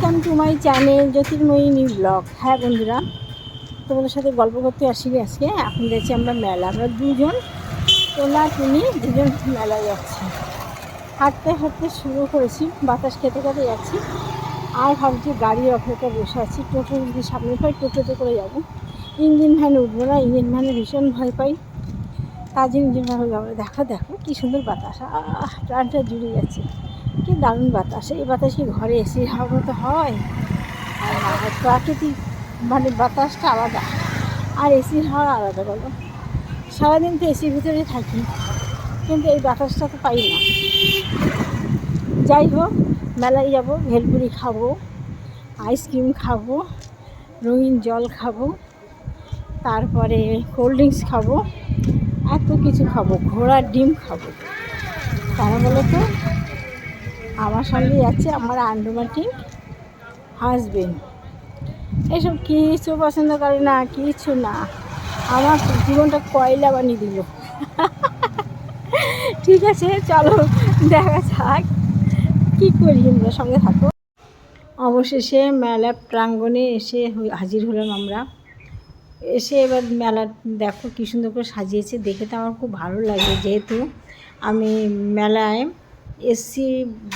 Welcome to my channel Jyotirmoyee new blog. হ্যাঁ বন্ধুরা, তোমাদের সাথে গল্প করতে আসি আজকে। এখন যাচ্ছি আমরা মেলা, আমরা দুজন তোলা টুনি দুজন মেলায় যাচ্ছি। হাঁটতে হাঁটতে শুরু করেছি, বাতাস খেতে খেতে যাচ্ছি। আর ভাবছি গাড়ির অপেক্ষা বসে আছি, টোটো যদি সামনে পাই টোটোতে করে যাব। ইঞ্জিন ভ্যানে উঠবো না, ইঞ্জিন ভ্যানে ভীষণ ভয় পাই, তার জন্য ইঞ্জিন ভ্যানে যাবো। দেখো দেখো কী সুন্দর বাতাস, প্রাণটা জুড়ে যাচ্ছে, কি দারুণ বাতাস। এই বাতাস কি ঘরে এসি হাওয়ার মতো হয়? আর না, প্রাকৃতিক মানে বাতাসটা আলাদা, আর এসির হাওয়া আলাদা। বলো, সারাদিন তো এসির ভিতরে থাকি, কিন্তু এই বাতাসটা তো পাই না। যাই হোক, মেলায় যাবো, ভেলপুরি খাবো, আইসক্রিম খাবো, রঙিন জল খাবো, তারপরে কোল্ড ড্রিঙ্কস খাবো, এত কিছু খাবো, ঘোড়ার ডিম খাবো। তারা বলো তো, আমার সঙ্গে যাচ্ছে আমার আন্ডোমাটিক হাজবেন্ড। এসব কিছু পছন্দ করে না, কিছু না, আমার জীবনটা কয়লা বানিয়ে দিল। ঠিক আছে, চলো দেখা যাক কী করি, আমরা সঙ্গে থাকো। অবশেষে মেলা প্রাঙ্গণে এসে হাজির হলাম আমরা। এসে এবার মেলা দেখো কী সুন্দর করে সাজিয়েছে, দেখে তো আমার খুব ভালো লাগে। যেহেতু আমি মেলায় এসছি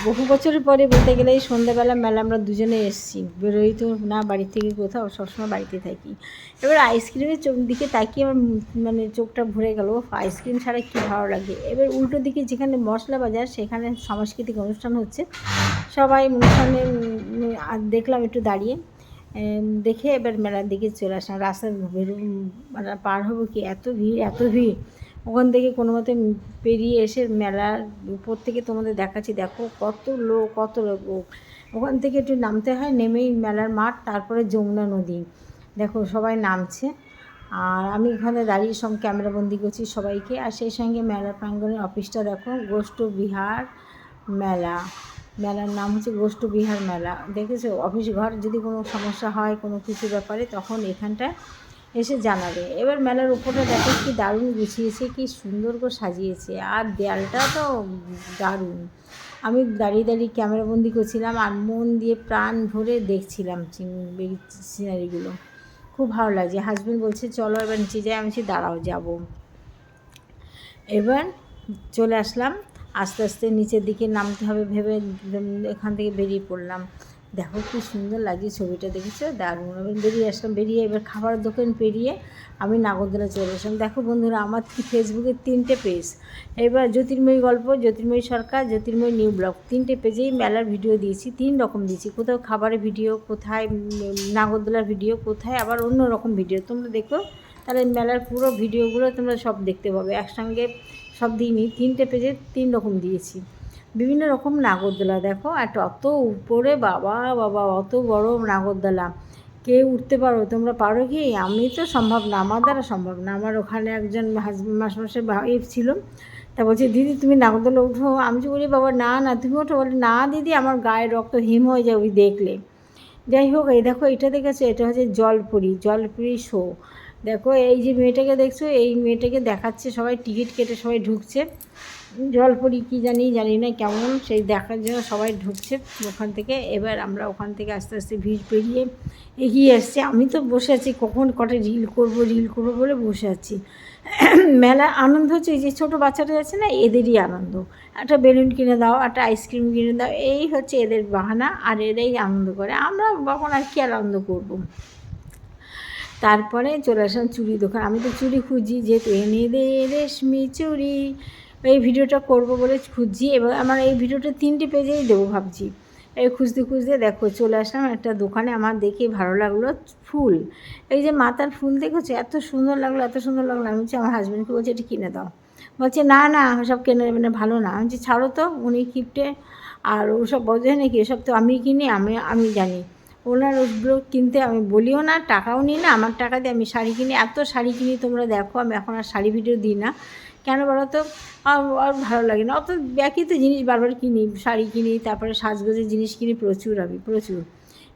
বহু বছরের পরে, বলতে গেলে এই সন্ধ্যাবেলা মেলা আমরা দুজনে এসছি, বেরোই তো না বাড়ি থেকে কোথাও, সবসময় বাড়িতে থাকি। এবার আইসক্রিমের দিকে তাকিয়ে আমার মানে চোখটা ভরে গেল, আইসক্রিম ছাড়া কী ভালো লাগে। এবার উল্টো দিকে যেখানে মশলা বাজার, সেখানে সাংস্কৃতিক অনুষ্ঠান হচ্ছে, সবাই অনুষ্ঠানে দেখলাম একটু দাঁড়িয়ে দেখে এবার মেলার দিকে চলে আসলাম। রাস্তায় মানে পার হবো কি, এত ভিড় এত ভিড়। ওখান থেকে কোনো মতে পেরিয়ে এসে মেলার উপর থেকে তোমাদের দেখাচ্ছি, দেখো কত লোক কত লোক। ওখান থেকে একটু নামতে হয়, নেমেই মেলার মাঠ, তারপরে যমুনা নদী। দেখো সবাই নামছে, আর আমি এখানে দাঁড়িয়ে সব ক্যামেরাবন্দি করছি সবাইকে। আর সেই সঙ্গে মেলা প্রাঙ্গণের অফিসটা দেখো, গোষ্ঠ বিহার মেলা, মেলার নাম হচ্ছে গোষ্ঠ বিহার মেলা। দেখেছো, অফিস ঘর যদি কোনো সমস্যা হয় কোনো কিছু ব্যাপারে, তখন এখানটায় এসে জানাবে। এবার মেলার উপরটা দেখো কি দারুণ গুছিয়েছে, কি সুন্দর করে সাজিয়েছে, আর দেয়ালটা তো দারুণ। আমি দাঁড়িয়ে দাঁড়িয়ে ক্যামেরাবন্দি করছিলাম, আর মন দিয়ে প্রাণ ভরে দেখছিলাম সিনারিগুলো, খুব ভালো লাগছে। হাজব্যান্ড বলছে চলো এবার নিচে যাই, আমি বলছি দাঁড়াও যাবো। এবার চলে আসলাম, আস্তে আস্তে নিচের দিকে নামতে হবে ভেবে এখান থেকে বেরিয়ে পড়লাম। দেখো কি সুন্দর লাগছে ছবিটা, দেখেছো, দারুণ। এবার বেরিয়ে আসলাম, বেরিয়ে এবার খাবার দোকান পেরিয়ে আমি নাগরদোলা চলে আসলাম। দেখো বন্ধুরা, আমার ফেসবুকে 3টে পেজ, এবার জ্যোতির্ময়ী গল্প, জ্যোতির্ময়ী সরকার, জ্যোতির্ময়ী নিউ ব্লগ, 3টে পেজেই মেলার ভিডিও দিয়েছি, 3 রকম দিয়েছি। কোথাও খাবারের ভিডিও, কোথায় নাগরদোলার ভিডিও, কোথায় আবার অন্য রকম ভিডিও। তোমরা দেখো, তাহলে মেলার পুরো ভিডিওগুলো তোমরা সব দেখতে পাবে একসঙ্গে। সব দিনই 3টে পেজে 3 রকম দিয়েছি, বিভিন্ন রকম নাগরদোলা। দেখো একটা অত উপরে, বাবা বাবা অত বড় নাগরদোলা, কে উঠতে পারো? তোমরা পারো কি? আমি তো সম্ভব না, আমার দ্বারা সম্ভব না। আমার ওখানে একজন মাসের ভাই ছিল, তা বলছে দিদি তুমি নাগরদোলা উঠো। আমি যে বলি বাবা না না তুমি ওঠো। বলে না দিদি, আমার গায়ে রক্ত হিম হয়ে যায় ওই দেখলে। যাই হোক, এই দেখো এটা দেখেছো, এটা হচ্ছে জলপুরি শো। দেখো এই যে মেয়েটাকে দেখছো, এই মেয়েটাকে দেখাচ্ছে, সবাই টিকিট কেটে সবাই ঢুকছে। জলপরি কি জানি না কেমন, সেই দেখার জন্য সবাই ঢুকছে ওখান থেকে। এবার আমরা ওখান থেকে আস্তে আস্তে ভিড় পেরিয়ে এগিয়ে আসছি। আমি তো বসে আছি, কখন কটা রিল করবো বলে বসে আছি। মেলা আনন্দ হচ্ছে, এই যে ছোটো বাচ্চাটা যাচ্ছে না, এদেরই আনন্দ। একটা বেলুন কিনে দাও, একটা আইসক্রিম কিনে দাও, এই হচ্ছে এদের বাহানা, আর এরাই আনন্দ করে। আমরা কখন আর কি আনন্দ করবো। তারপরে চলে আসলাম চুড়ি দোকান। আমি তো চুড়ি খুঁজি, যেহেতু এনে দে রেশমি চুড়ি, এই ভিডিওটা করব বলে খুঁজছি। এবার আমার এই ভিডিওটা 3টে পেজেই দেবো ভাবছি। এই খুঁজতে খুঁজতে দেখো চলে আসলাম একটা দোকানে, আমার দেখে ভালো লাগলো ফুল। এই যে মাথার ফুল দেখেছো, এত সুন্দর লাগলো, এত সুন্দর লাগলো। আমি বলছি আমার হাজব্যান্ডকে, বলছি এটা কিনে দাও। বলছে না না ওসব কেনে মানে ভালো না। আমি বলছি ছাড়ো তো, উনি কিপটে, আর ওসব বোঝে নাকি, এসব তো আমি কিনি, আমি জানি। ওনার ওগুলো কিনতে আমি বলিও না, টাকাও নিই না। আমার টাকা দিয়ে আমি শাড়ি কিনি, এত শাড়ি কিনি তোমরা দেখো। আমি এখন আর শাড়ি ভিডিও দিই না, কেন বলো তো, আর ভালো লাগে না। অত একই তো জিনিস বারবার কিনি, শাড়ি কিনি, তারপরে সাজগোজের জিনিস কিনি প্রচুর, আমি প্রচুর।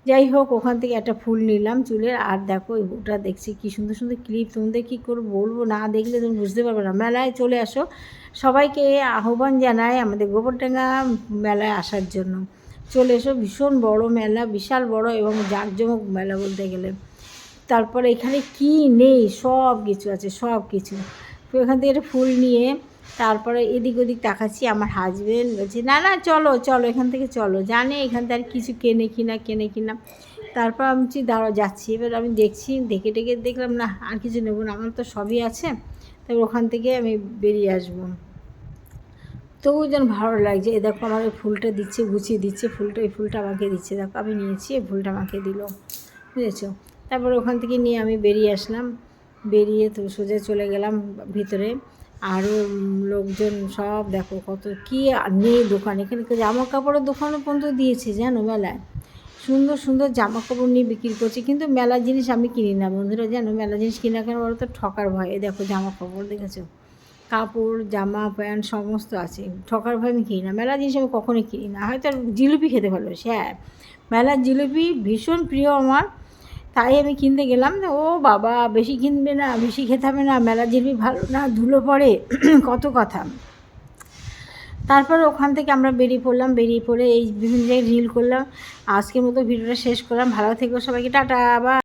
যাই হোক, ওখান থেকে একটা ফুল নিলাম চুলের। আর দেখো ওটা দেখছি কী সুন্দর সুন্দর ক্লিপ, তোমাদের কী করে বলবো, না দেখলে তুমি বুঝতে পারবে না। মেলায় চলে আসো, সবাইকে আহ্বান জানাই আমাদের গোবরডাঙ্গা মেলায় আসার জন্য। চলে এসো। ভীষণ বড় মেলা, বিশাল বড় এবং জাঁকজমক মেলা বলতে গেলে। তারপরে এখানে কি নেই, সব কিছু আছে, সব কিছু। তো এখান থেকে একটা ফুল নিয়ে তারপরে এদিক ওদিক তাকাচ্ছি, আমার হাজবেন্ড বলছে না না চলো চলো এখান থেকে চলো, জানে এখান থেকে আর কিছু কেনে কিনা। তারপর আমি দাঁড়াও যাচ্ছি, এবার আমি দেখছি, দেখে দেখলাম না আর কিছু নেবো না, আমার তো সবই আছে। তারপর ওখান থেকে আমি বেরিয়ে আসবো। তবুও যেন ভালো লাগছে। এ দেখো আমার ফুলটা দিচ্ছে, গুছিয়ে দিচ্ছে ফুলটা, এই ফুলটা আমাকে দিচ্ছে, দেখো আমি নিয়েছি, এই ফুলটা আমাকে দিল, বুঝেছো। তারপরে ওখান থেকে নিয়ে আমি বেরিয়ে আসলাম, বেরিয়ে তো সোজা চলে গেলাম ভিতরে। আরও লোকজন সব দেখো কত কী নেই দোকান, এখানে জামা কাপড়ের দোকানও পর্যন্ত দিয়েছে জানো মেলায়, সুন্দর সুন্দর জামা কাপড় নিয়ে বিক্রি করছে। কিন্তু মেলার জিনিস আমি কিনি না বন্ধুরা, জানো মেলার জিনিস কিনা কেন বলো তো, ঠকার ভয়। দেখো জামা কাপড় দেখেছো, কাপড় জামা প্যান্ট সমস্ত আছে, ঠকার ভয় আমি কিনি না মেলার জিনিস, আমি কখনোই কিনি না। হয়তো জিলিপি খেতে ভালোবাসি, হ্যাঁ মেলার জিলিপি ভীষণ প্রিয় আমার, তাই আমি কিনতে গেলাম। ও বাবা বেশি কিনবে না, বেশি খেতে হবে না, মেলার জিলিপি ভালো না, ধুলো পড়ে, কত কথা। তারপরে ওখান থেকে আমরা বেরিয়ে পড়লাম, বেরিয়ে পড়ে এই বিভিন্ন জায়গায় রিল করলাম। আজকের মতো ভিডিওটা শেষ করলাম, ভালো থেকো সবাইকে, টাটা। আবার